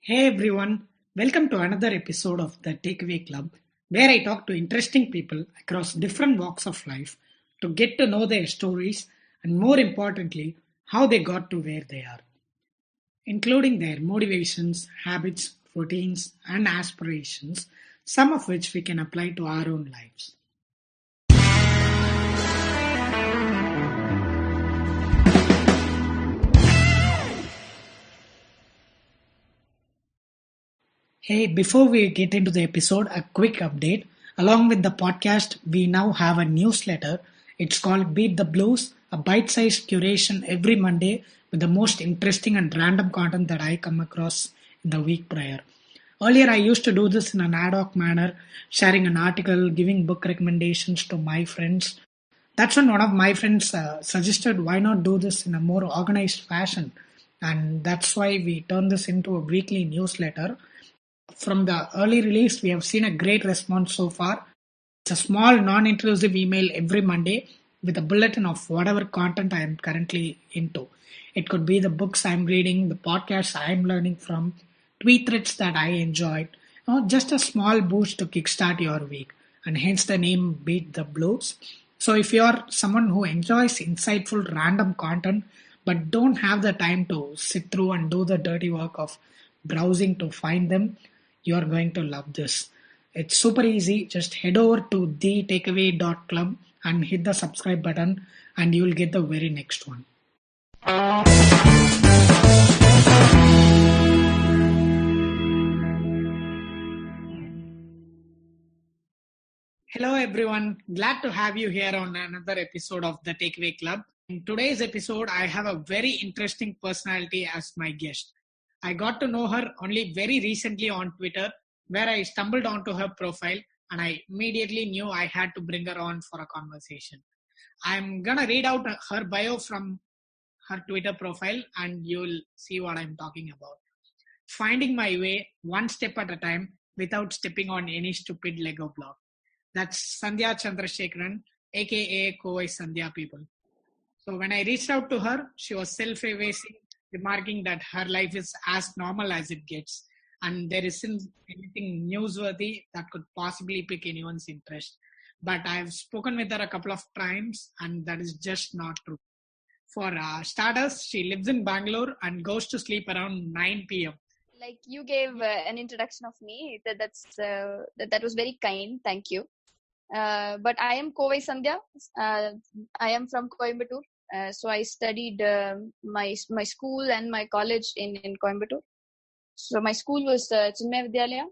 Hey everyone, welcome to another episode of the Takeaway Club, where I talk to interesting people across different walks of life to get to know their stories and, more importantly, how they got to where they are, including their motivations, habits, routines, and aspirations, some of which we can apply to our own lives. Hey, before we get into the episode, a quick update. Along with the podcast, we now have a newsletter. It's called Beat the Blues, a bite sized curation every Monday with the most interesting and random content that I come across in the week prior. Earlier, I used to do this in an ad hoc manner, sharing an article, giving book recommendations to my friends. That's when one of my friends suggested why not do this in a more organized fashion. And that's why we turned this into a weekly newsletter. From the early release, we have seen a great response so far. It's a small, non intrusive email every Monday with a bulletin of whatever content I am currently into. It could be the books I'm reading, the podcasts I'm learning from, tweet threads that I enjoyed, just a small boost to kickstart your week, and hence the name Beat the Blues. So, if you're someone who enjoys insightful, random content but don't have the time to sit through and do the dirty work of browsing to find them, you are going to love this. It's super easy. Just head over to thetakeaway.club and hit the subscribe button, and you will get the very next one. Hello, everyone. Glad to have you here on another episode of the Takeaway Club. In today's episode, I have a very interesting personality as my guest. I got to know her only very recently on Twitter, where I stumbled onto her profile and I immediately knew I had to bring her on for a conversation. I'm gonna read out her bio from her Twitter profile and you'll see what I'm talking about. Finding my way one step at a time without stepping on any stupid Lego block. That's Sandhya Chandrasekharan, aka Kovai Sandhya people. So when I reached out to her, she was self-effacing, remarking that her life is as normal as it gets, and there isn't anything newsworthy that could possibly pick anyone's interest. But I've spoken with her a couple of times, and that is just not true. For starters, she lives in Bangalore and goes to sleep around 9 p.m. Like you gave an introduction of me, that was very kind. Thank you. But I am Kovai Sandhya. I am from Coimbatore. So I studied my school and my college in Coimbatore. So my school was Chinmaya Vidyalaya.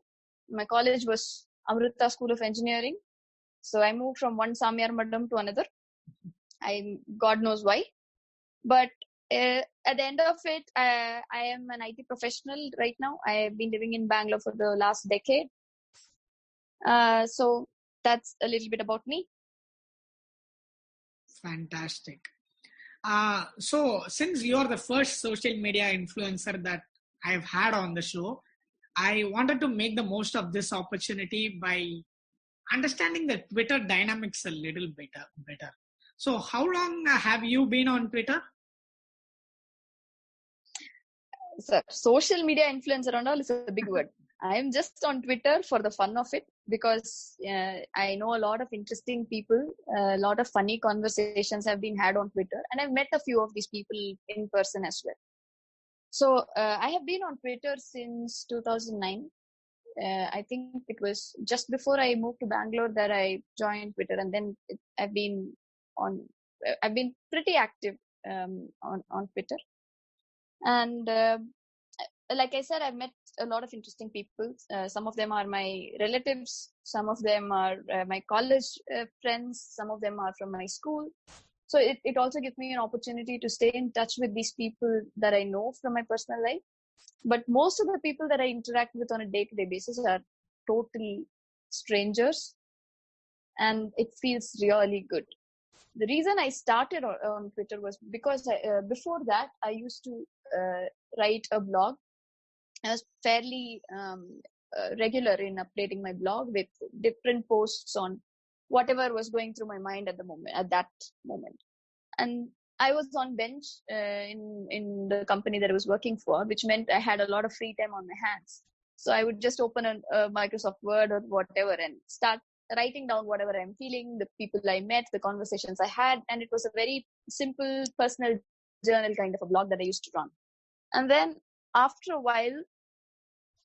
My college was Amrita School of Engineering. So I moved from one Samyar Madam to another. God knows why. But at the end of it, I am an IT professional right now. I have been living in Bangalore for the last decade. So that's a little bit about me. Fantastic. So, since you're the first social media influencer that I've had on the show, I wanted to make the most of this opportunity by understanding the Twitter dynamics a little better. So, how long have you been on Twitter? So social media influencer and all is a big word. I am just on Twitter for the fun of it because I know a lot of interesting people. A lot of funny conversations have been had on Twitter, and I've met a few of these people in person as well. So I have been on Twitter since 2009. I think it was just before I moved to Bangalore that I joined Twitter, and then I've been on. I've been pretty active on Twitter, and like I said, I've met a lot of interesting people. Some of them are my relatives. Some of them are my college friends. Some of them are from my school. So it also gives me an opportunity to stay in touch with these people that I know from my personal life. But most of the people that I interact with on a day-to-day basis are total strangers. And it feels really good. The reason I started on Twitter was because before that, I used to write a blog. I was fairly regular in updating my blog with different posts on whatever was going through my mind at that moment. And I was on bench in the company that I was working for, which meant I had a lot of free time on my hands. So I would just open a Microsoft Word or whatever and start writing down whatever I'm feeling, the people I met, the conversations I had, and it was a very simple personal journal kind of a blog that I used to run. And then after a while,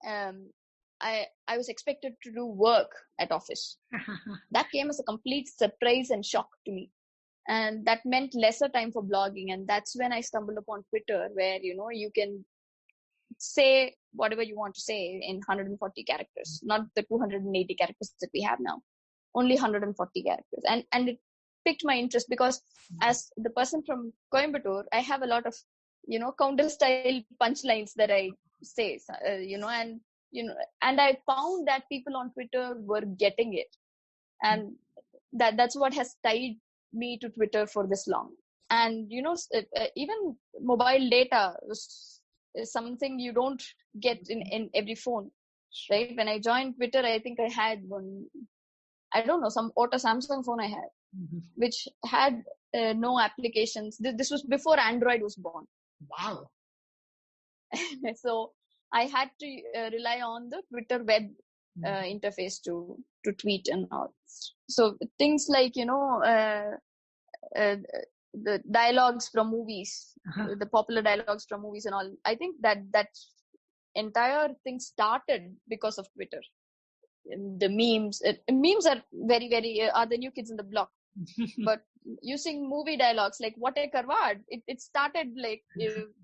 I was expected to do work at office. That came as a complete surprise and shock to me. And that meant lesser time for blogging. And that's when I stumbled upon Twitter, where, you can say whatever you want to say in 140 characters, not the 280 characters that we have now, only 140 characters. And it piqued my interest because as the person from Coimbatore, I have a lot of, counter style punchlines that I say, and I found that people on Twitter were getting it. And that's what has tied me to Twitter for this long. And, even mobile data is something you don't get in every phone, right? When I joined Twitter, I think I had one, I don't know, some Auto Samsung phone I had, which had no applications. This was before Android was born. Wow. So I had to rely on the Twitter web interface to tweet and all. So things like, the dialogues from movies, the popular dialogues from movies and all. I think that entire thing started because of Twitter. And the memes are very, very, are the new kids in the block. But using movie dialogues like "What a Karwad," it started like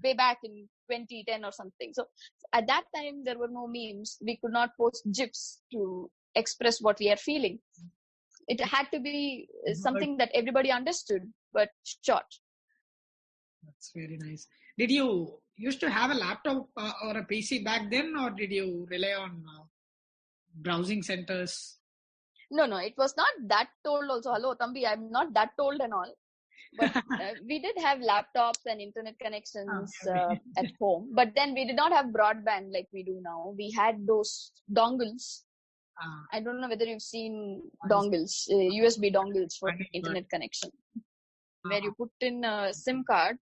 way back in 2010 or something. So at that time, there were no memes. We could not post GIFs to express what we are feeling. It had to be something that everybody understood, but short. That's very nice. Did you used to have a laptop or a PC back then, or did you rely on browsing centers? No, it was not that old also. Hello, Thambi, I'm not that old and all. But we did have laptops and internet connections at home. But then we did not have broadband like we do now. We had those dongles. I don't know whether you've seen dongles, USB dongles for internet connection, where you put in a SIM card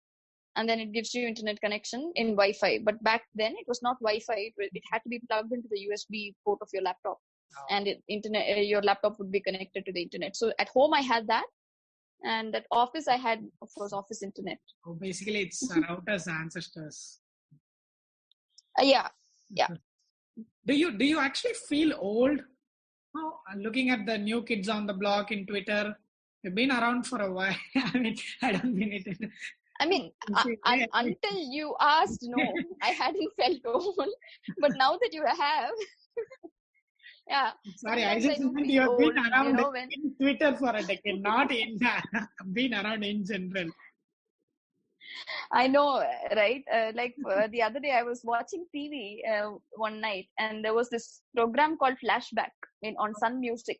and then it gives you internet connection in Wi-Fi. But back then it was not Wi-Fi. It had to be plugged into the USB port of your laptop. And your laptop would be connected to the internet. So at home I had that, and at office I had, of course, office internet. Oh, basically it's routers ancestors. Yeah. Do you actually feel old? Oh, looking at the new kids on the block in Twitter, you've been around for a while. I mean, I don't mean it. Until you asked, no, I hadn't felt old. But now that you have. Yeah. Sorry, I just meant you have been around in Twitter for a decade, not in been around in general. I know, right? The other day I was watching TV one night, and there was this program called Flashback on Sun Music.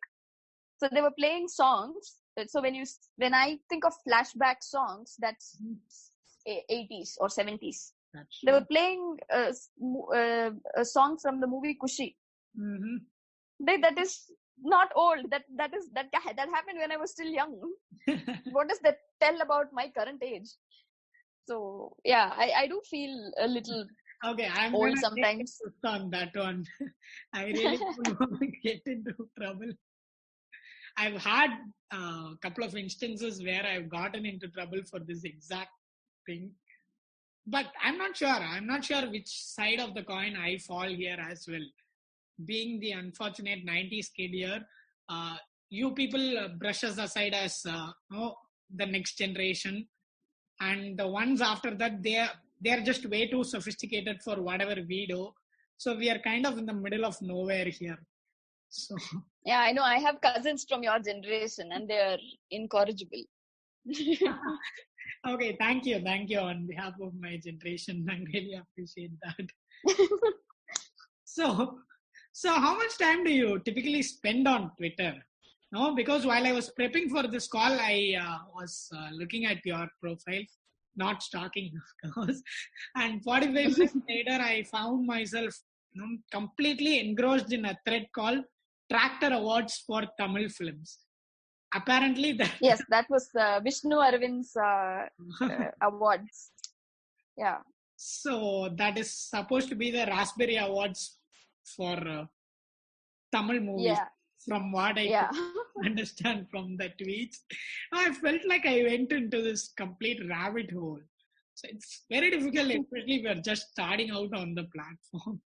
So they were playing songs. So when I think of flashback songs, that's 80s or 70s. They were playing a song from the movie Kushi. Mm-hmm. That is not old. That happened when I was still young. What does that tell about my current age? So yeah, I do feel a little I'm old sometimes. On that one, I really don't want to get into trouble. I've had a couple of instances where I've gotten into trouble for this exact thing, but I'm not sure which side of the coin I fall here as well. Being the unfortunate 90s kid here, you people brush us aside as the next generation, and the ones after that, they're just way too sophisticated for whatever we do. So we are kind of in the middle of nowhere here. So yeah, I know. I have cousins from your generation, and they are incorrigible. Okay, thank you on behalf of my generation. I really appreciate that. So how much time do you typically spend on Twitter? No, because while I was prepping for this call, I was looking at your profile, not stalking, of course. And 45 minutes later, I found myself completely engrossed in a thread called Tractor Awards for Tamil Films. apparently that. Yes, that was Vishnu Arvind's awards. Yeah. So that is supposed to be the Raspberry Awards for Tamil movies. Yeah. From what I Yeah. could understand from the tweets, I felt like I went into this complete rabbit hole. So it's very difficult, especially if you're just starting out on the platform.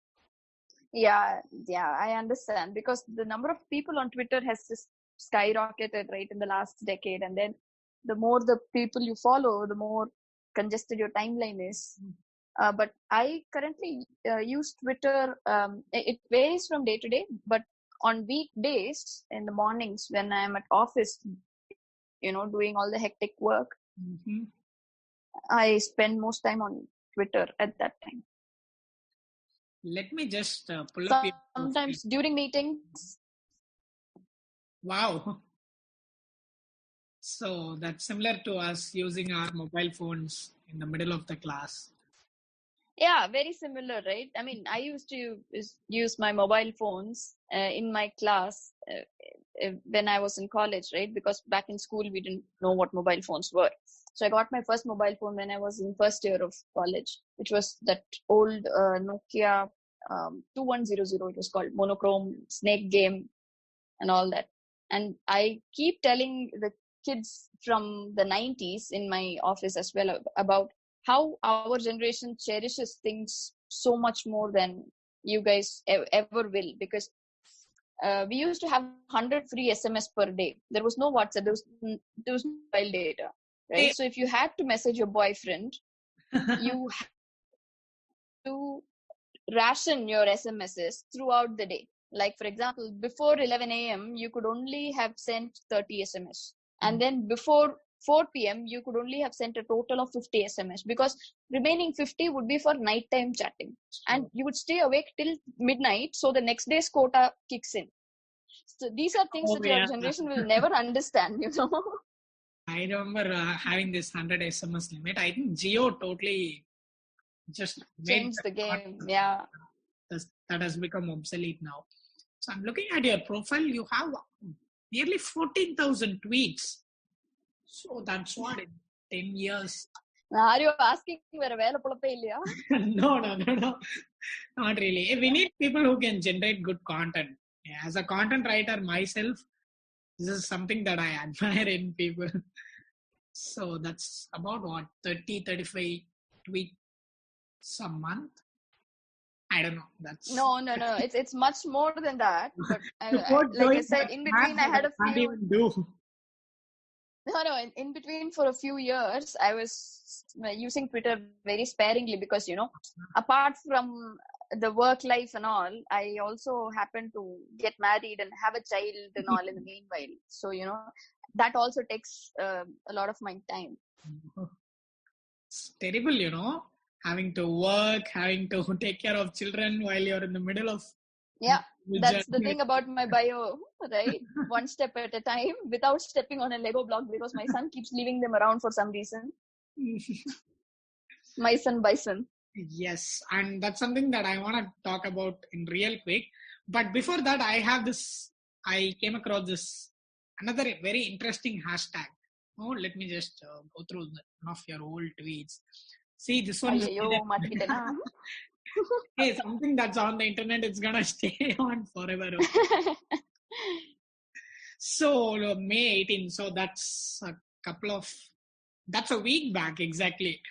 Yeah, I understand, because the number of people on Twitter has just skyrocketed right in the last decade, and then the more the people you follow, the more congested your timeline is. But I currently use Twitter. It varies from day to day, but on weekdays in the mornings when I'm at office, doing all the hectic work, Mm-hmm. I spend most time on Twitter at that time. Let me just pull up your profile. Sometimes during meetings. Wow. So that's similar to us using our mobile phones in the middle of the class. Yeah, very similar, right? I mean, I used to use my mobile phones in my class when I was in college, right? Because back in school, we didn't know what mobile phones were. So I got my first mobile phone when I was in first year of college, which was that old Nokia 2100. It was called monochrome, snake game, and all that. And I keep telling the kids from the 90s in my office as well about how our generation cherishes things so much more than you guys ever will, because we used to have 100 free SMS per day. There was no WhatsApp, there was no mobile data, right? Hey. So if you had to message your boyfriend, you had to ration your SMSs throughout the day. Like, for example, before 11 a.m., you could only have sent 30 SMS. And then before 4 p.m., you could only have sent a total of 50 SMS, because remaining 50 would be for nighttime chatting. And you would stay awake till midnight, so the next day's quota kicks in. So these are things that your generation will never understand, I remember having this 100 SMS limit. I think Geo totally just changed the game. Yeah. That has become obsolete now. So I'm looking at your profile. You have nearly 14,000 tweets. So that's what, in 10 years. Are you asking where No. Not really. We need people who can generate good content. As a content writer myself, this is something that I admire in people. So that's about what, 30-35 tweets a month? I don't know. That's no. It's much more than that. But like I said, in between, I had a few. No. In between, for a few years, I was using Twitter very sparingly because, apart from the work life and all, I also happened to get married and have a child and all in the meanwhile. So, that also takes a lot of my time. It's terrible, having to work, having to take care of children while you're in the middle of. Yeah, that's the thing about my bio, right? One step at a time without stepping on a Lego block, because my son keeps leaving them around for some reason. My son Bison. Yes, and that's something that I want to talk about in real quick. But before that, I came across this another very interesting hashtag. Oh, let me just go through one of your old tweets. See, this one. Hey, something that's on the internet, it's gonna stay on forever. So May 18, so that's a week back exactly.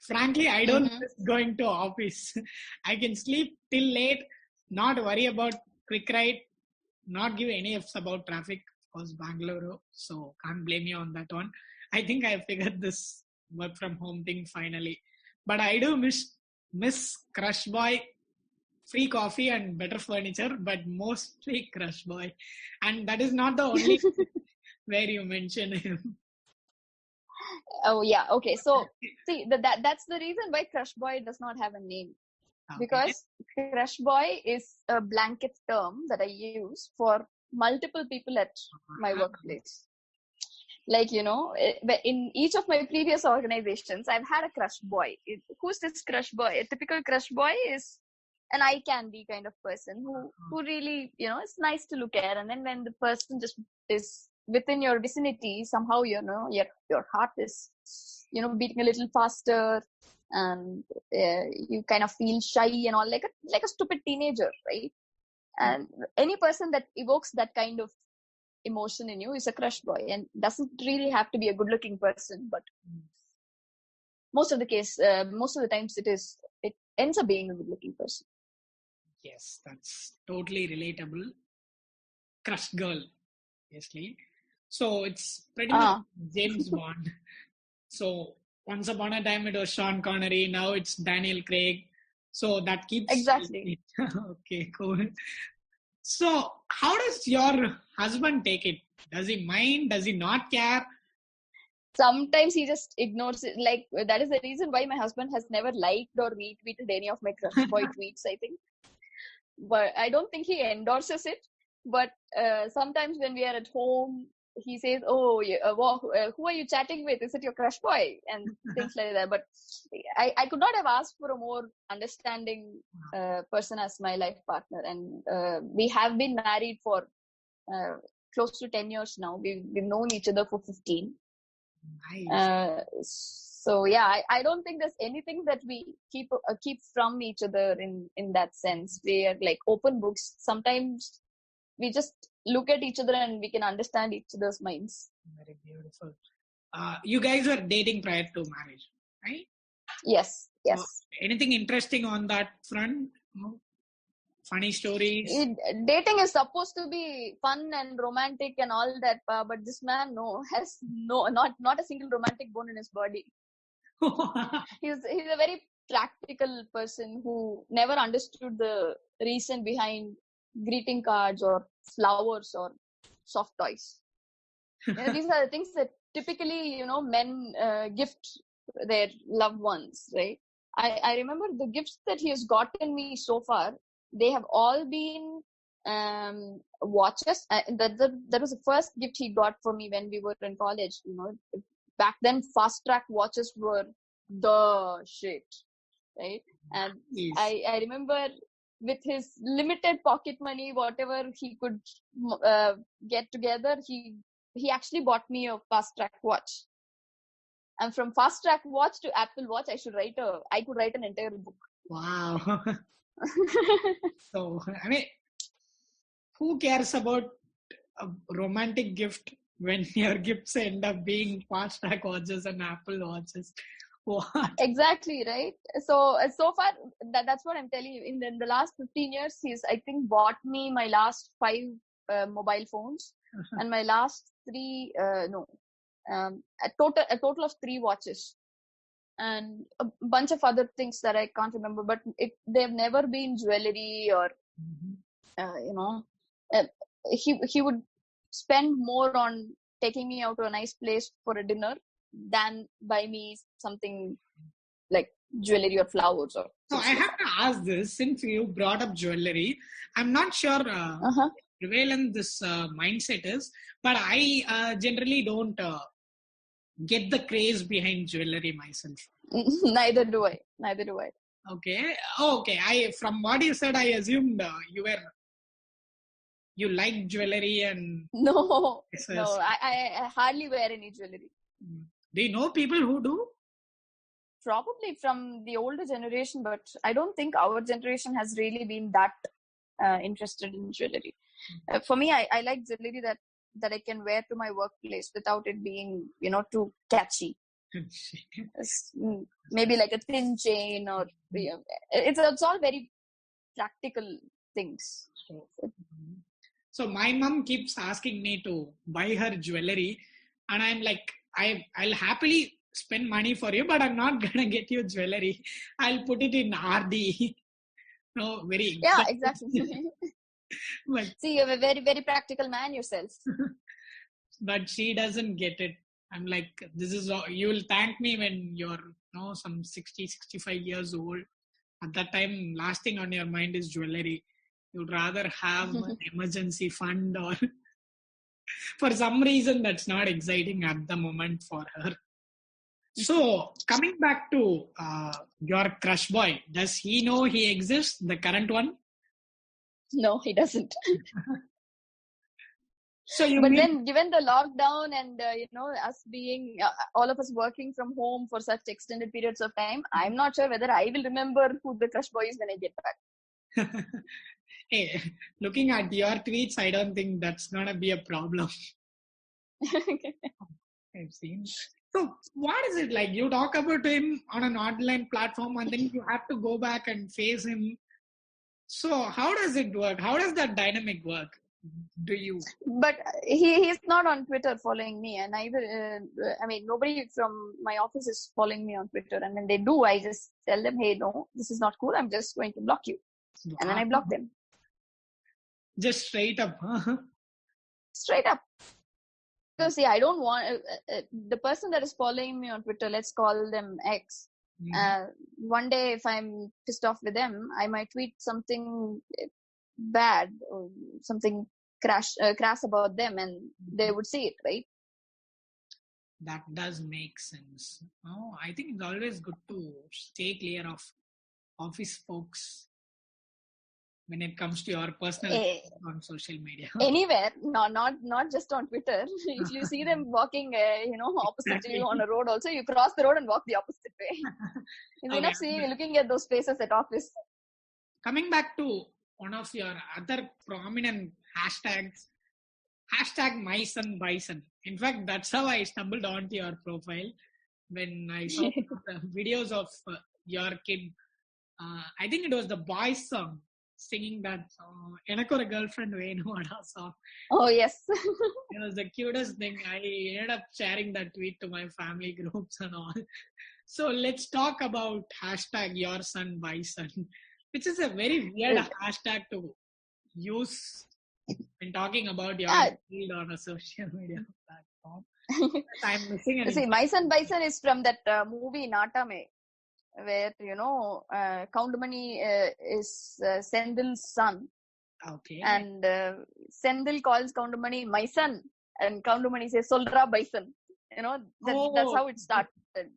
Frankly, I don't miss going to office. I can sleep till late, not worry about quick ride, not give any ifs about traffic. Of course, Bangalore, so can't blame you on that one. I think I figured this work from home thing finally. But I do miss Crush Boy, free coffee and better furniture, but mostly Crush Boy. And that is not the only where you mention him. Oh yeah, okay. So see, that's the reason why Crush Boy does not have a name. Okay. Because Crush Boy is a blanket term that I use for multiple people at my workplace. Like, in each of my previous organizations, I've had a Crush Boy. Who's this Crush Boy? A typical Crush Boy is an eye candy kind of person who really, it's nice to look at. And then when the person just is within your vicinity, somehow, your heart is, beating a little faster, and you kind of feel shy and all, like a stupid teenager, right? And any person that evokes that kind of emotion in you is a crush boy, and doesn't really have to be a good looking person, but most of the times it ends up being a good looking person. Yes, that's totally relatable. Crush girl, obviously. So it's pretty much James Bond. So once upon a time it was Sean Connery, now it's Daniel Craig. So that keeps exactly. Okay, cool. So how does your husband take it? Does he mind? Does he not care? Sometimes he just ignores it. Like, that is the reason why my husband has never liked or retweeted any of my crush boy tweets, I think. But I don't think he endorses it. But sometimes when we are at home, he says, "Oh, who are you chatting with? Is it your crush boy?" And things like that. But I could not have asked for a more understanding person as my life partner. And we have been married for close to 10 years now. We've known each other for 15. Nice. So yeah, I don't think there's anything that we keep from each other in that sense. We are like open books. Sometimes we just look at each other and we can understand each other's minds. Very beautiful. You guys were dating prior to marriage, right? Yes. So anything interesting on that front? Funny stories? Dating is supposed to be fun and romantic and all that, but this man has not a single romantic bone in his body. He's a very practical person who never understood the reason behind greeting cards or flowers or soft toys. These are the things that typically, men gift their loved ones, right? I remember the gifts that he has gotten me so far. They have all been watches. That was the first gift he got for me when we were in college. Back then, fast track watches were the shit, right? And Yes. I remember with his limited pocket money, whatever he could get together, he actually bought me a fast track watch. And from fast track watch to Apple Watch, I could write an entire book. Wow. So, I mean, who cares about a romantic gift when your gifts end up being fast track watches and Apple watches? What? Exactly, right? So far, that's what I'm telling you. In the last 15 years, he's, I think, bought me my last 5 mobile phones and my last 3, a total of 3 watches. And a bunch of other things that I can't remember, but they've never been jewelry or, he would spend more on taking me out to a nice place for a dinner than buy me something like jewelry or flowers. Or so I have to ask this, since you brought up jewelry, I'm not sure prevalent this mindset is, but I generally don't get the craze behind jewelry myself. Neither do I. Okay. From what you said, I assumed you like jewelry and no, I hardly wear any jewelry. Do you know people who do? Probably from the older generation, but I don't think our generation has really been that interested in jewelry. For me, I like jewelry that I can wear to my workplace without it being, too catchy. Maybe like a thin chain, or it's all very practical things. So my mom keeps asking me to buy her jewelry, and I'm like, I'll happily spend money for you, but I'm not gonna get you jewelry. I'll put it in RD. No, very exactly. But, see, you're a very, very practical man yourself. But she doesn't get it. I'm like, this is all, you will thank me when you're some 60, 65 years old. At that time, last thing on your mind is jewelry. You'd rather have an emergency fund, or for some reason that's not exciting at the moment for her. So coming back to your crush boy, does he know he exists, the current one? No, he doesn't. So you But mean then, given the lockdown and us being all of us working from home for such extended periods of time, I'm not sure whether I will remember who the crush boy is when I get back. hey, looking at your tweets, I don't think that's gonna be a problem. I've seen. So what is it like? You talk about him on an online platform and then you have to go back and face him. So how does it work? How does that dynamic work? Do you? But he's not on Twitter following me, and nobody from my office is following me on Twitter. And when they do, I just tell them, hey, no, this is not cool. I'm just going to block you. And then I block them. Just straight up. Straight up. So see, I don't want the person that is following me on Twitter, let's call them X. One day, if I'm pissed off with them, I might tweet something bad or something crass about them, and they would see it, right? That does make sense. Oh, I think it's always good to stay clear of office folks when it comes to your personal on social media. Anywhere, not just on Twitter. If you see them walking, opposite to you on a road, also you cross the road and walk the opposite way. It's enough looking at those faces at office. Coming back to one of your other prominent hashtags, hashtag my son bison. In fact, that's how I stumbled onto your profile when I saw the videos of your kid. I think it was the boys song singing that song. Enakku oru girlfriend venumada song. Oh yes. It was the cutest thing. I ended up sharing that tweet to my family groups and all. So let's talk about hashtag your son bison, which is a very weird hashtag to use when talking about your field on a social media platform. I'm missing it. See, my son bison is from that movie Natame, where Countmani is Sendil's son. Okay. And Sendil calls Countmani my son, and Countmani says Solra bison. That's how it started.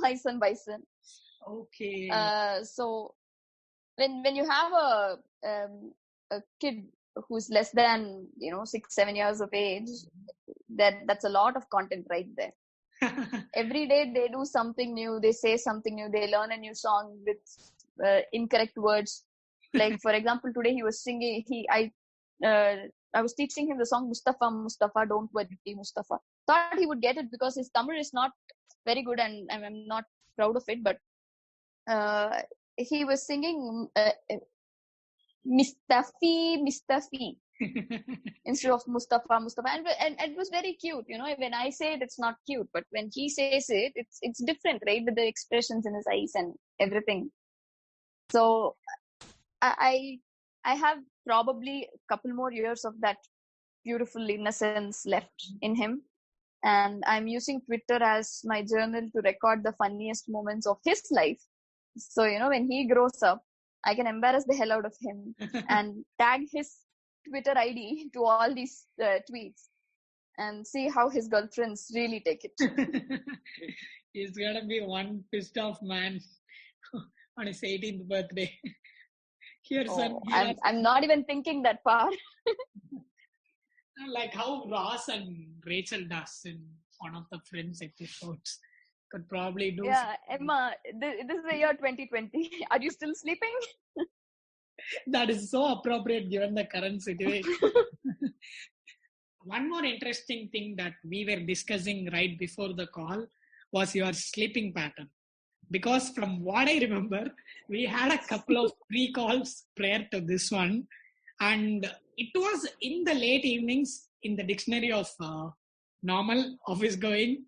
My son bison. Okay. So when you have a kid who's less than 6-7 years of age, that's a lot of content right there. Every day they do something new, they say something new, they learn a new song with incorrect words. Like for example, today he was singing. I was teaching him the song Mustafa, Mustafa, don't worry, Mustafa. Thought he would get it because his Tamil is not very good, and I'm not proud of it. But he was singing Mistafi instead of Mustafa, and it was very cute. When I say it, it's not cute, but when he says it, it's different, right? With the expressions in his eyes and everything. So I have probably a couple more years of that beautiful innocence left in him, and I'm using Twitter as my journal to record the funniest moments of his life. So when he grows up, I can embarrass the hell out of him and tag his Twitter ID to all these tweets and see how his girlfriends really take it. He's gonna be one pissed off man on his 18th birthday. I'm not even thinking that far. Like how Ross and Rachel does in one of the Friends episodes. Could probably do. Yeah, Emma, this is the year 2020. Are you still sleeping? That is so appropriate given the current situation. One more interesting thing that we were discussing right before the call was your sleeping pattern. Because from what I remember, we had a couple of pre-calls prior to this one. And it was in the late evenings in the dictionary of normal office going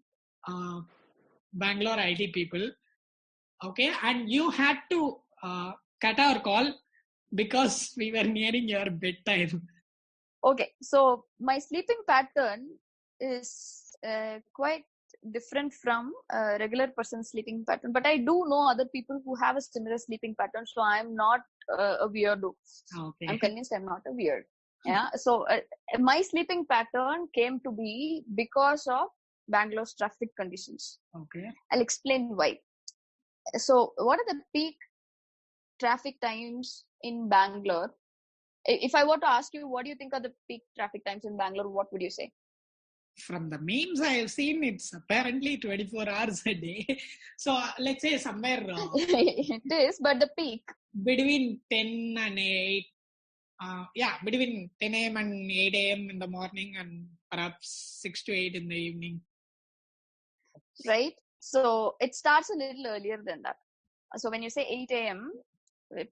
Bangalore IT people. Okay. And you had to cut our call because we were nearing your bedtime. Okay. So my sleeping pattern is quite different from a regular person's sleeping pattern. But I do know other people who have a similar sleeping pattern. So I'm not a weirdo. Okay. I'm convinced I'm not a weird. Yeah. So my sleeping pattern came to be because of Bangalore's traffic conditions. Okay. I'll explain why. So what are the peak traffic times in Bangalore If I were to ask you, what do you think are the peak traffic times in Bangalore? What would you say? From the memes I have seen, it's apparently 24 hours a day. So let's say somewhere It is, but the peak. between 10 and 8. Between 10 a.m. and 8 a.m. in the morning, and perhaps 6 to 8 in the evening. Right? So it starts a little earlier than that. So when you say 8 a.m.,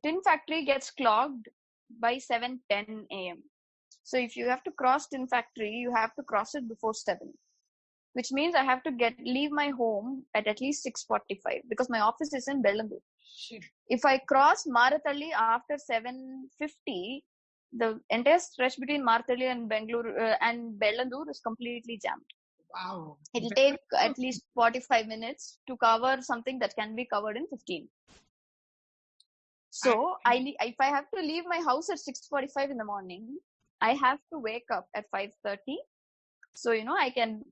Tin Factory gets clogged by 7:10 a.m. So if you have to cross Tin Factory, you have to cross it before 7, which means I have to leave my home at least 6:45 because my office is in Bellandur. Shit. If I cross Marathalli after 7:50, the entire stretch between Marathalli and Bangalore and Bellandur is completely jammed. Wow. It'll take at least 45 minutes to cover something that can be covered in 15. So if I have to leave my house at 6:45 in the morning, I have to wake up at 5:30. So, I can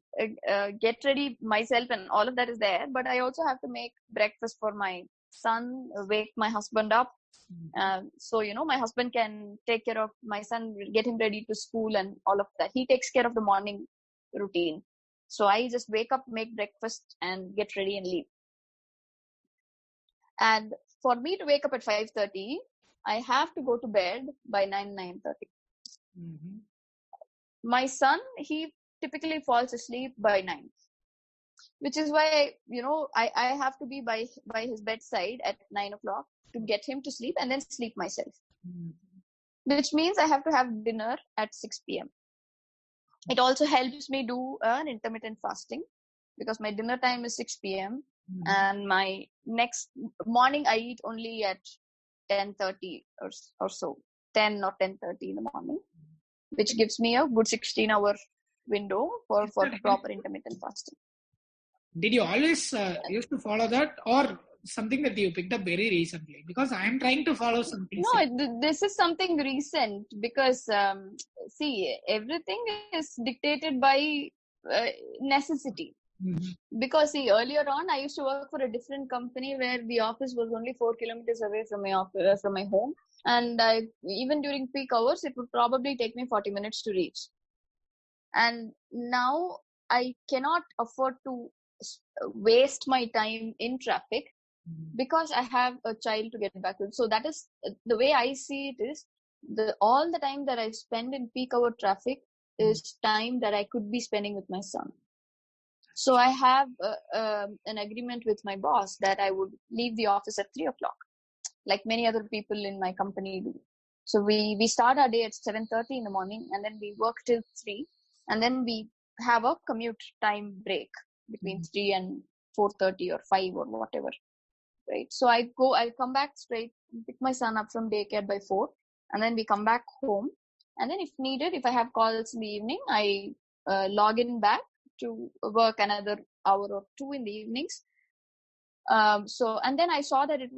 get ready myself and all of that is there. But I also have to make breakfast for my son, wake my husband up. So, my husband can take care of my son, get him ready to school and all of that. He takes care of the morning routine. So I just wake up, make breakfast and get ready and leave. And for me to wake up at 5:30, I have to go to bed by 9:30. Mm-hmm. My son, he typically falls asleep by 9, which is why I have to be by his bedside at 9 o'clock to get him to sleep and then sleep myself. Mm-hmm. Which means I have to have dinner at 6 p.m. It also helps me do an intermittent fasting because my dinner time is 6 p.m. Mm-hmm. and my next morning I eat only at 10:30 or so, 10 or 10:30 in the morning, which gives me a good 16-hour window for proper intermittent fasting. Did you always used to follow that, or something that you picked up very recently? Because I am trying to follow something. No, this is something recent because see, everything is dictated by necessity. Mm-hmm. Because see, earlier on, I used to work for a different company where the office was only 4 kilometers away from my home, and even during peak hours, it would probably take me 40 minutes to reach. And now I cannot afford to waste my time in traffic because I have a child to get back to. So that is the way I see it is all the time that I spend in peak hour traffic is time that I could be spending with my son. So I have an agreement with my boss that I would leave the office at 3 o'clock, like many other people in my company do. So we start our day at 7:30 in the morning, and then we work till 3, and then we have a commute time break between 3 and 4:30 or 5 or whatever. Right. So I come back straight, pick my son up from daycare by 4, and then we come back home. And then if needed, if I have calls in the evening, I log in back to work another hour or 2 in the evenings. And then I saw that it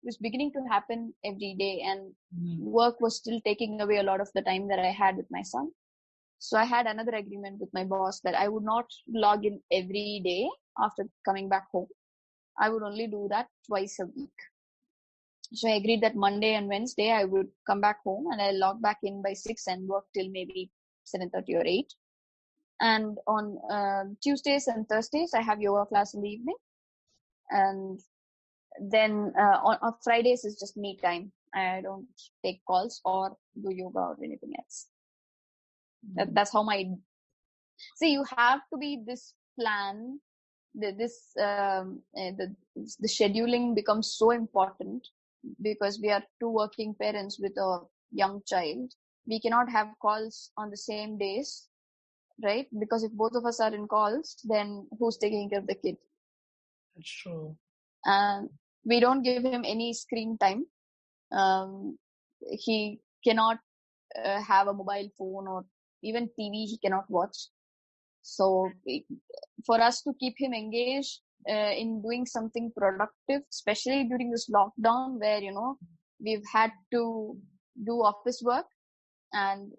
was beginning to happen every day, and work was still taking away a lot of the time that I had with my son. So I had another agreement with my boss that I would not log in every day after coming back home. I would only do that twice a week. So I agreed that Monday and Wednesday I would come back home and I'll log back in by 6 and work till maybe 7:30 or 8. And on Tuesdays and Thursdays, I have yoga class in the evening. And then on Fridays is just me time. I don't take calls or do yoga or anything else. That's how see, you have to be this plan. The scheduling becomes so important because we are two working parents with a young child. We cannot have calls on the same days, right? Because if both of us are in calls, then who's taking care of the kid? That's true. And we don't give him any screen time. He cannot have a mobile phone or even TV he cannot watch. So for us to keep him engaged in doing something productive, especially during this lockdown where, we've had to do office work and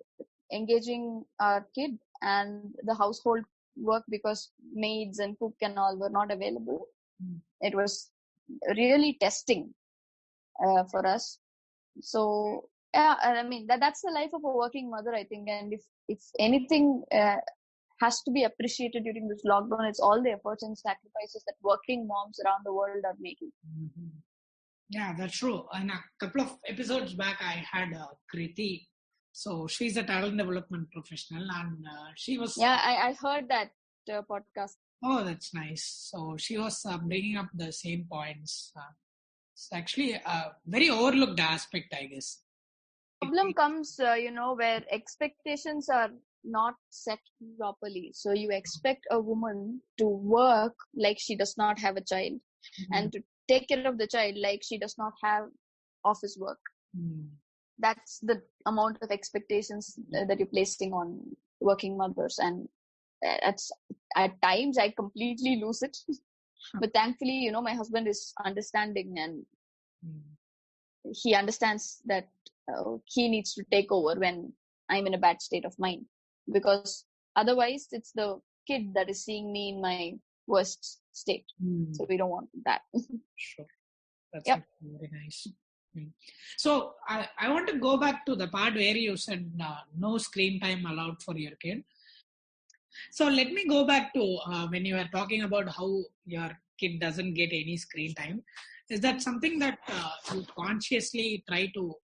engaging our kid and the household work because maids and cook and all were not available. It was really testing for us. So Yeah, I mean that's the life of a working mother, I think. And if anything has to be appreciated during this lockdown, it's all the efforts and sacrifices that working moms around the world are making. Mhm. Yeah, that's true. And a couple of episodes back, I had Kriti. So she's a talent development professional, and she was. Yeah, I heard that podcast. Oh, that's nice. So she was bringing up the same points. It's actually a very overlooked aspect, I guess. Problem comes, where expectations are not set properly. So you expect a woman to work like she does not have a child, and to take care of the child like she does not have office work. That's the amount of expectations that you're placing on working mothers, and at times I completely lose it. But thankfully, my husband is understanding, and he understands that he needs to take over when I'm in a bad state of mind, because otherwise it's the kid that is seeing me in my worst state. So we don't want that. Sure. That's very nice. So I want to go back to the part where you said no screen time allowed for your kid. So let me go back to when you were talking about how your kid doesn't get any screen time. Is that something that you consciously try to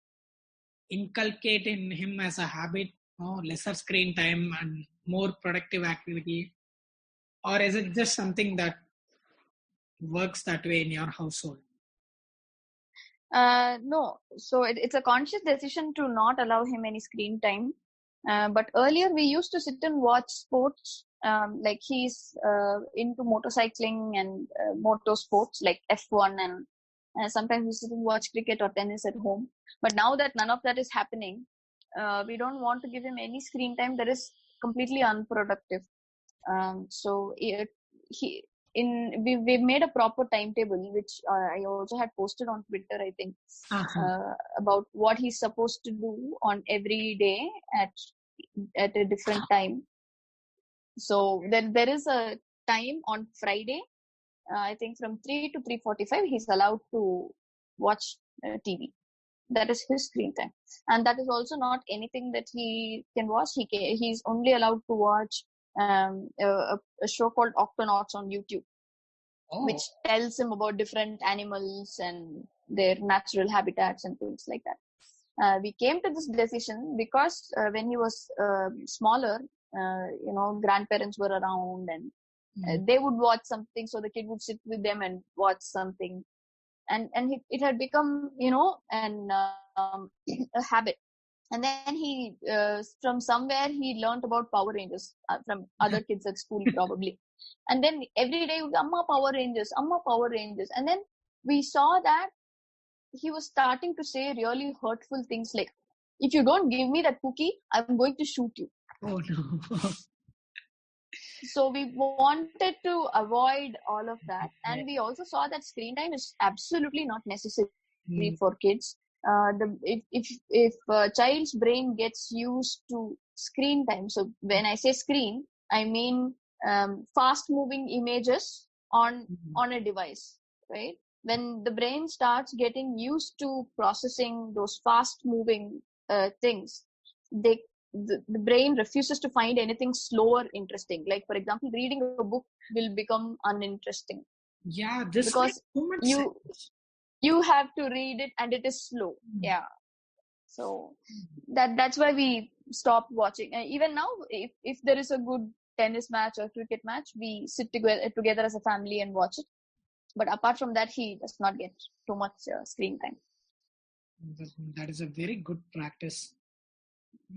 inculcate in him as a habit, lesser screen time and more productive activity? Or is it just something that works that way in your household? No. So it's a conscious decision to not allow him any screen time. But earlier we used to sit and watch sports. Like he's into motorcycling and motor sports like F1, and sometimes we sit and watch cricket or tennis at home. But now that none of that is happening, we don't want to give him any screen time that is completely unproductive. So we've made a proper timetable, which I also had posted on Twitter, I think, about what he's supposed to do on every day at a different time. So there is a time on Friday, I think from 3 to 3:45 he's allowed to watch TV. That is his screen time, and that is also not anything that he can watch. He's only allowed to watch a show called Octonauts on YouTube, which tells him about different animals and their natural habitats and things like that. We came to this decision because when he was smaller, grandparents were around, and they would watch something, so the kid would sit with them and watch something, and it had become a habit. And then he from somewhere he learned about Power Rangers from other kids at school probably. And then every day, Amma Power Rangers, Amma Power Rangers. And then we saw that he was starting to say really hurtful things like, if you don't give me that cookie, I'm going to shoot you. Oh no. So we wanted to avoid all of that. And we also saw that screen time is absolutely not necessary for kids. If a child's brain gets used to screen time, so when I say screen, I mean fast moving images on a device, right? When the brain starts getting used to processing those fast moving things, the brain refuses to find anything slower interesting. Like, for example, reading a book will become uninteresting. Yeah, this because makes so much sense. You have to read it and it is slow. Yeah. So that's why we stopped watching. Even now, if there is a good tennis match or cricket match, we sit together as a family and watch it. But apart from that, he does not get too much screen time. That is a very good practice.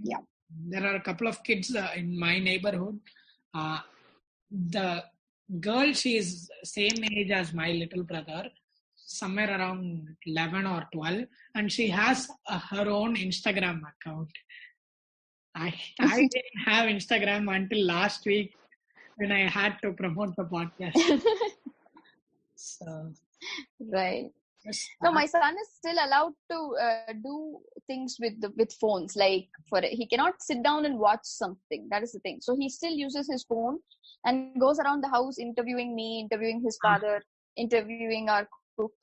Yeah. There are a couple of kids in my neighborhood. The girl, she is same age as my little brother, somewhere around 11 or 12, and she has her own Instagram account. I didn't have Instagram until last week when I had to promote the podcast. So, right. No, my son is still allowed to do things with phones. Like he cannot sit down and watch something. That is the thing. So he still uses his phone and goes around the house interviewing me, interviewing his father, interviewing our cook.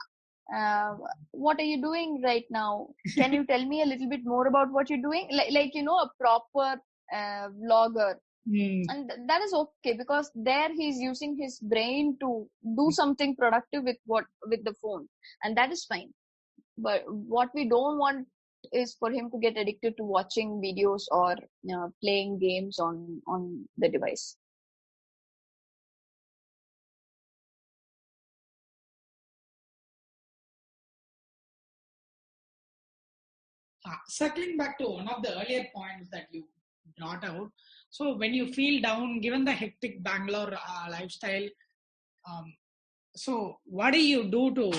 what are you doing right now? Can you tell me a little bit more about what you're doing? Like a proper vlogger. And that is okay, because there he's using his brain to do something productive with the phone, and that is fine. But what we don't want is for him to get addicted to watching videos or playing games on the device. Circling back to one of the earlier points that you brought out, so when you feel down, given the hectic Bangalore lifestyle, so what do you do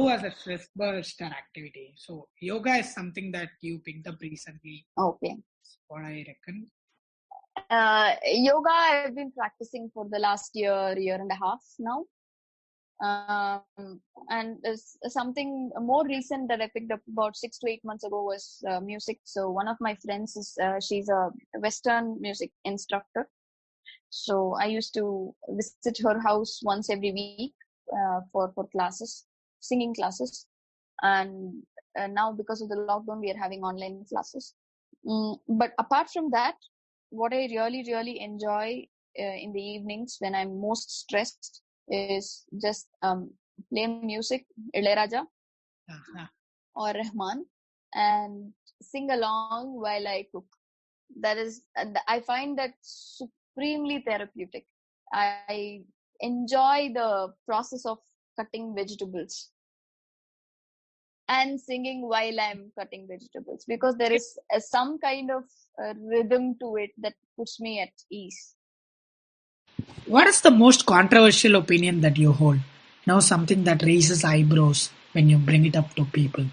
as a stress buster activity? So yoga is something that you picked up recently. Okay. What I reckon. Yoga I've been practicing for the last year and a half now. And something more recent that I picked up about 6 to 8 months ago was music. So one of my friends is she's a Western music instructor. So I used to visit her house once every week for classes, singing classes. And now because of the lockdown, we are having online classes. But apart from that, what I really enjoy in the evenings when I'm most stressed is just play music, Ilayaraja or Rahman, and sing along while I cook. That is, I find that supremely therapeutic. I enjoy the process of cutting vegetables and singing while I'm cutting vegetables, because there is some kind of rhythm to it that puts me at ease. What is the most controversial opinion that you hold? Now, something that raises eyebrows when you bring it up to people.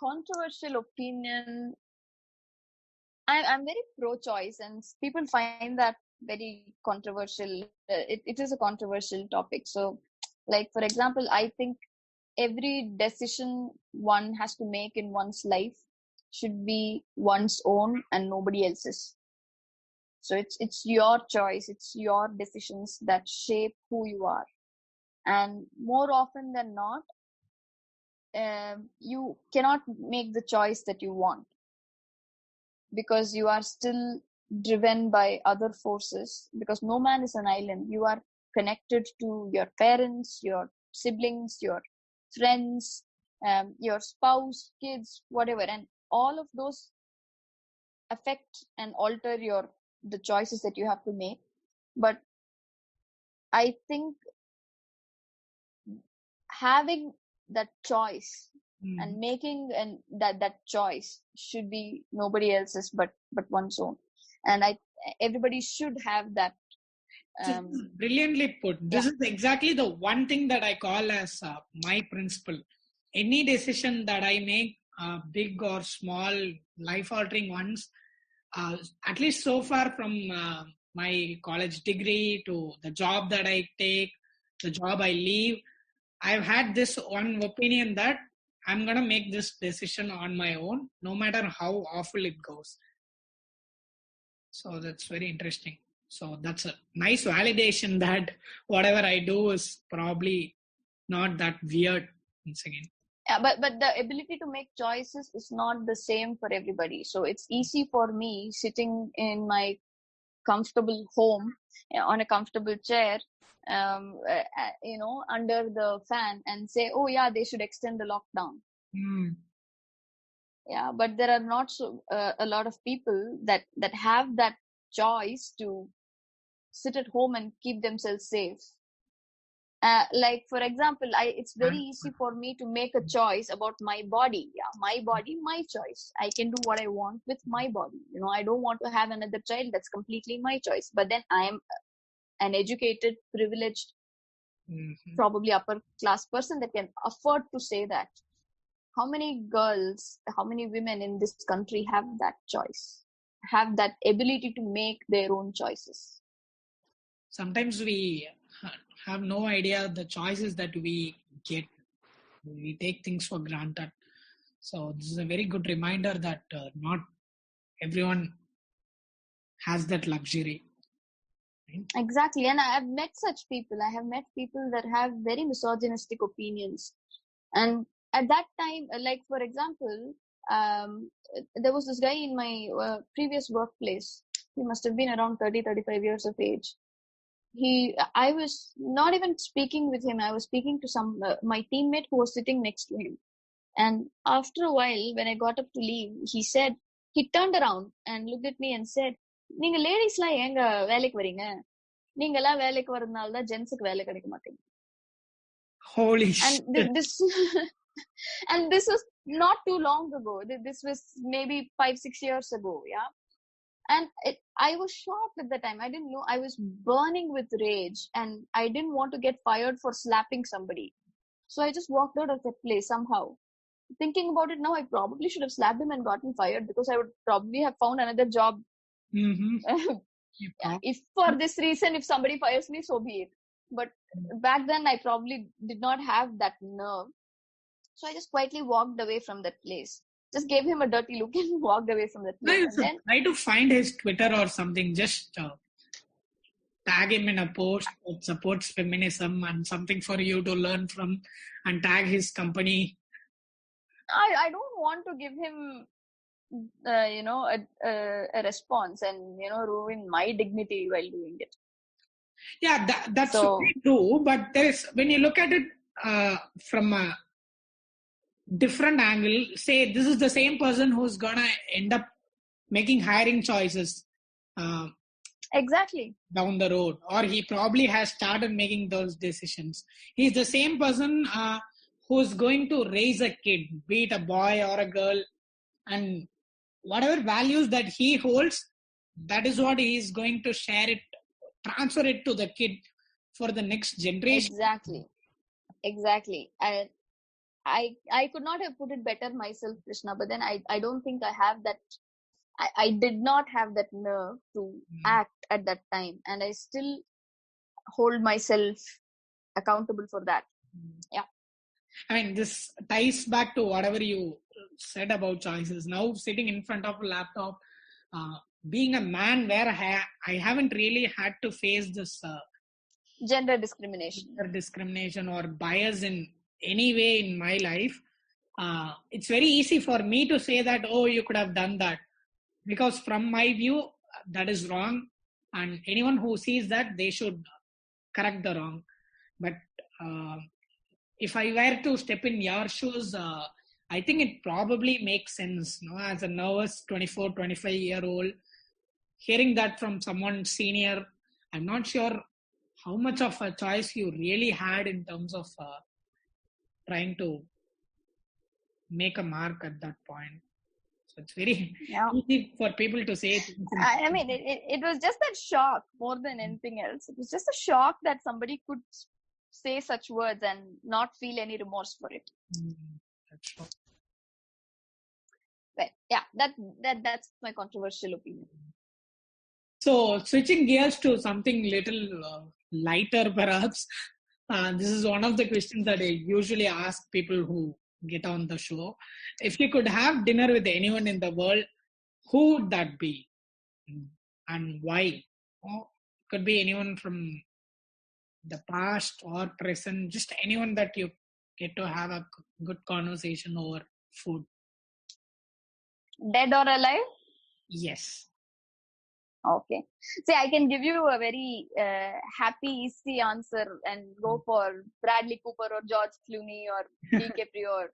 Controversial opinion. I'm very pro-choice, and people find that very controversial. It is a controversial topic. So, like for example, I think every decision one has to make in one's life should be one's own and nobody else's. So it's your choice, it's your decisions that shape who you are, and more often than not, you cannot make the choice that you want, because you are still driven by other forces, because no man is an island. You are connected to your parents, your siblings, your friends, your spouse, kids, whatever, and all of those affect and alter the choices that you have to make. But I think having that choice and making that choice should be nobody else's but one's own, and everybody should have that. Brilliantly put. This is exactly the one thing that I call as my principle. Any decision that I make, big or small, life-altering ones, at least so far from my college degree to the job that I take, the job I leave, I've had this one opinion that I'm going to make this decision on my own, no matter how awful it goes. So that's very interesting. So that's a nice validation that whatever I do is probably not that weird. Once again. Yeah, but the ability to make choices is not the same for everybody. So it's easy for me sitting in my comfortable home on a comfortable chair, under the fan, and say, oh yeah, they should extend the lockdown. Yeah, but there are not a lot of people that have that choice to sit at home and keep themselves safe. Like for example, it's very easy for me to make a choice about my body. Yeah, my body, my choice. I can do what I want with my body. I don't want to have another child. That's completely my choice. But then I am an educated, privileged, probably upper class person that can afford to say that. How many girls, how many women in this country have that choice, have that ability to make their own choices? Sometimes we have no idea the choices that we get. We take things for granted. So this is a very good reminder that not everyone has that luxury. Exactly. And I have met such people. I have met people that have very misogynistic opinions. And at that time, like for example, there was this guy in my previous workplace. He must have been around 30, 35 years of age. I was not even speaking with him. I was speaking to my teammate who was sitting next to him. And after a while, when I got up to leave, he turned around and looked at me and said, நீங்க லேடிஸ்லாம் ஏங்க வேலைக்கு வரீங்க? நீங்கெல்லாம் வேலைக்கு வரதுனால தான் ஜென்ஸுக்கு வேலை கிடைக்க மாட்டேங்குது. Holy And shit. this and this was not too long ago. This was maybe 5-6 years ago. Yeah. And I was shocked at the time. I didn't know. I was burning with rage and I didn't want to get fired for slapping somebody. So I just walked out of that place somehow. Thinking about it now, I probably should have slapped him and gotten fired because I would probably have found another job. If for this reason, if somebody fires me, so be it. But back then, I probably did not have that nerve. So I just quietly walked away from that place. Just gave him a dirty look and walked away from that place. And then, try to find his Twitter or something. Just tag him in a post that supports feminism and something for you to learn from, and tag his company. I don't want to give him, a response and ruin my dignity while doing it. Yeah, that's really true. But when you look at it from a different angle, say this is the same person who's gonna end up making hiring choices exactly down the road, or he probably has started making those decisions. He's the same person who's going to raise a kid, be it a boy or a girl, and whatever values that he holds, that is what he is going to transfer it to the kid for the next generation. Exactly. I could not have put it better myself, Krishna, but then I don't think I have that. I did not have that nerve to act at that time, and I still hold myself accountable for that. Yeah. I mean, this ties back to whatever you said about choices. Now, sitting in front of a laptop, being a man where I haven't really had to face this gender discrimination or bias in any way in my life. It's very easy for me to say that, oh, you could have done that. Because from my view, that is wrong. And anyone who sees that, they should correct the wrong. But if I were to step in your shoes, I think it probably makes sense. As a nervous 24, 25-year-old, hearing that from someone senior, I'm not sure how much of a choice you really had in terms of trying to make a mark at that point. So it's very easy for people to say things. I mean, it was just that shock more than anything else. It was just a shock that somebody could say such words and not feel any remorse for it. That's true. But yeah, that's my controversial opinion. So switching gears to something little lighter, perhaps. This is one of the questions that I usually ask people who get on the show. If you could have dinner with anyone in the world, who would that be and why? Could be anyone from the past or present, just anyone that you get to have a good conversation over food. Dead or alive? Yes. Okay. See, I can give you a very happy, easy answer and go for Bradley Cooper or George Clooney or DiCaprio or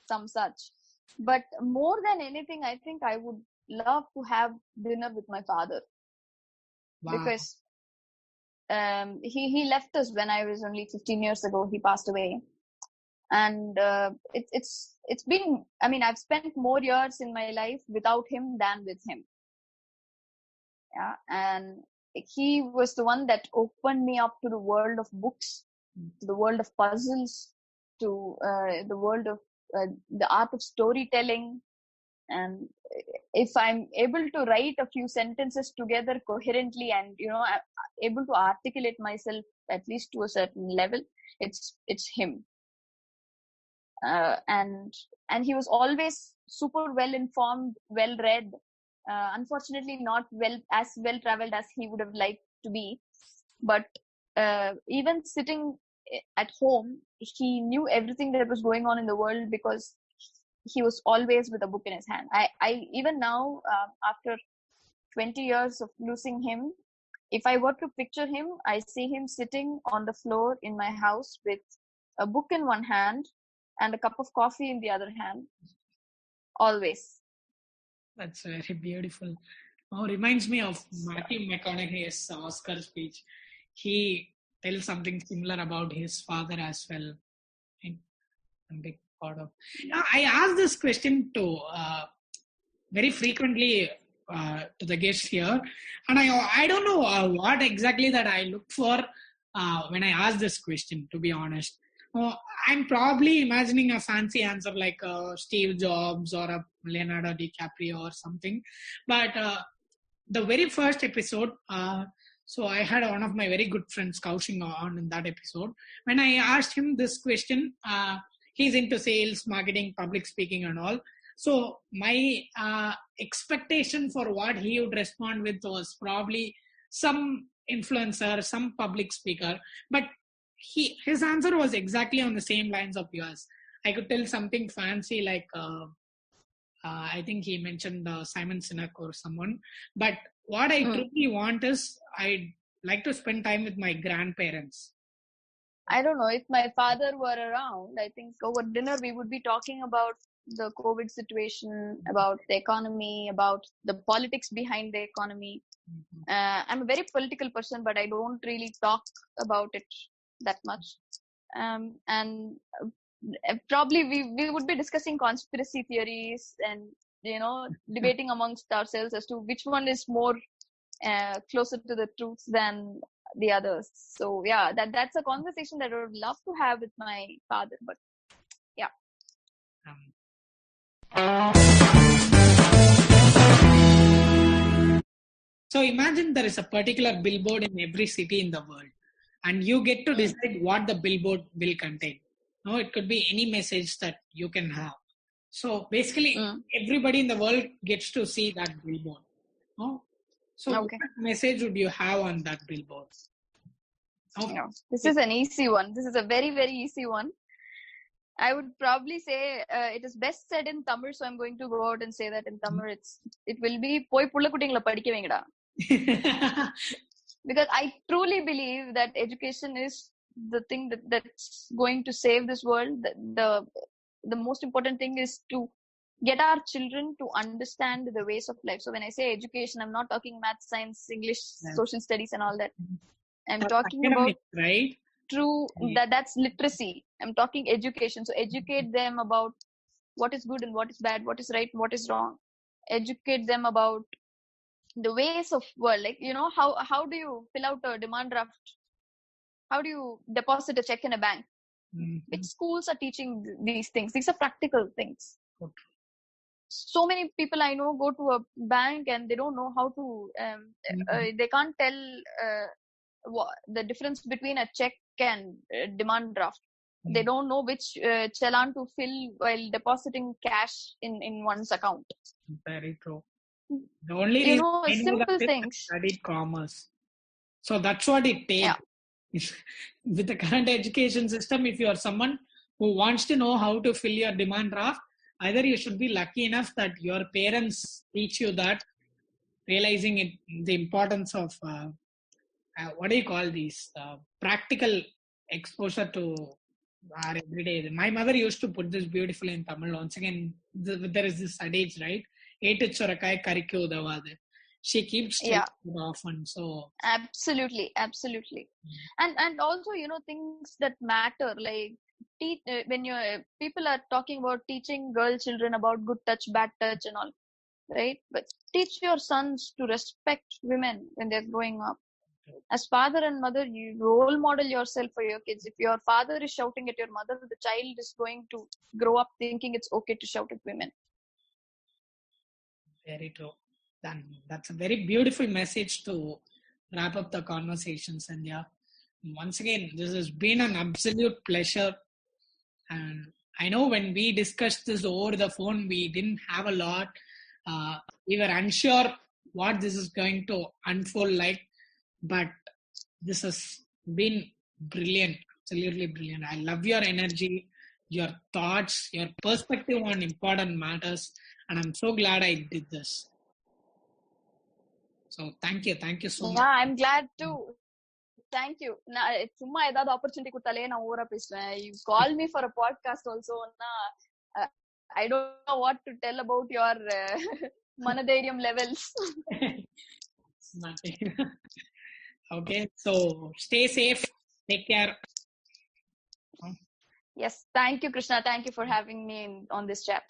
some such. But more than anything, I think I would love to have dinner with my father. Wow. Because he left us when I was only 15 years ago. He passed away. And it's been, I mean, I've spent more years in my life without him than with him. Yeah, and he was the one that opened me up to the world of books, to the world of puzzles, to the world of the art of storytelling. And if I'm able to write a few sentences together coherently and I'm able to articulate myself at least to a certain level, it's him. And he was always super well informed, well read. Unfortunately, not as well traveled as he would have liked to be. But even sitting at home, he knew everything that was going on in the world because he was always with a book in his hand. I even now, after 20 years of losing him, if I were to picture him, I see him sitting on the floor in my house with a book in one hand and a cup of coffee in the other hand, always. That's very beautiful. Oh, reminds me of Matthew McConaughey's Oscar speech. He tells something similar about his father as well. I'm a big part of. Now, I ask this question to very frequently to the guests here, and I don't know what exactly that I look for when I ask this question. To be honest, I'm probably imagining a fancy answer like Steve Jobs or a Leonardo DiCaprio or something, but the very first episode. So I had one of my very good friends Kaushing on in that episode. When I asked him this question, he's into sales, marketing, public speaking and all. So my expectation for what he would respond with was probably some influencer, some public speaker. But his answer was exactly on the same lines of yours. I could tell something fancy like I think he mentioned Simon Sinek or someone. But what I truly want is I'd like to spend time with my grandparents. I don't know if my father were around. I think over dinner we would be talking about the COVID situation, about the economy, about the politics behind the economy. I'm a very political person, but I don't really talk about it that much. And probably we would be discussing conspiracy theories and debating amongst ourselves as to which one is more closer to the truth than the others. So yeah, that's a conversation that I would love to have with my father. But yeah. So imagine there is a particular billboard in every city in the world, and you get to decide what the billboard will contain. No, it could be any message that you can have. So basically, everybody in the world gets to see that billboard. No? So what message would you have on that billboard? No, this is an easy one. This is a very, very easy one. I would probably say it is best said in Tamil, so I'm going to go out and say that in Tamil. It will be "Poi pulla kuttingala padikka vengada." Because I truly believe that education is the thing that's going to save this world. The most important thing is to get our children to understand the ways of life. So when I say education, I'm not talking math, science, English, social studies and all that. I'm talking about right? True, that's literacy. I'm talking education. So educate them about what is good and what is bad, what is right and what is wrong. Educate them about the ways of world. Like, how do you fill out a demand draft? How do you deposit a check in a bank? Which schools are teaching these things? These are practical things. Okay. So many people I know go to a bank and they don't know how to, they can't tell the difference between a check and demand draft. They don't know which challan to fill while depositing cash in one's account. Very true. The only reason simple things. Studied commerce, so that's what it takes. Yeah. With the current education system, if you are someone who wants to know how to fill your demand draft, either you should be lucky enough that your parents teach you that, realizing the importance of what do you call these practical exposure to our everyday. My mother used to put this beautifully in Tamil. Once again, there is this adage, right? She keeps it often. So absolutely. And also, things that matter, like when people are talking about teaching girl children about good touch, bad touch and all, right? But teach your sons to respect women when they're growing up. As father and mother, you role model yourself for your kids. If your father is shouting at your mother, the child is going to grow up thinking it's okay to shout at women. Very true. That's a very beautiful message to wrap up the conversation, Sandhya. Once again, this has been an absolute pleasure. And I know when we discussed this over the phone, we didn't have a lot. We were unsure what this is going to unfold like. but this has been brilliant, absolutely brilliant. I love your energy, your thoughts, your perspective on important matters, and I'm so glad I did this. So thank you so much. Yeah, I'm glad to. Thank you. நான் சும்மா ஏதாவது opportunity கொடுத்தாலே நான் ஓவரா பேசுவேன். You call me for a podcast also. I don't know what to tell about your manadhairyam levels. Okay, so stay safe, take care. Yes, thank you, Krishna. Thank you for having me on this chat.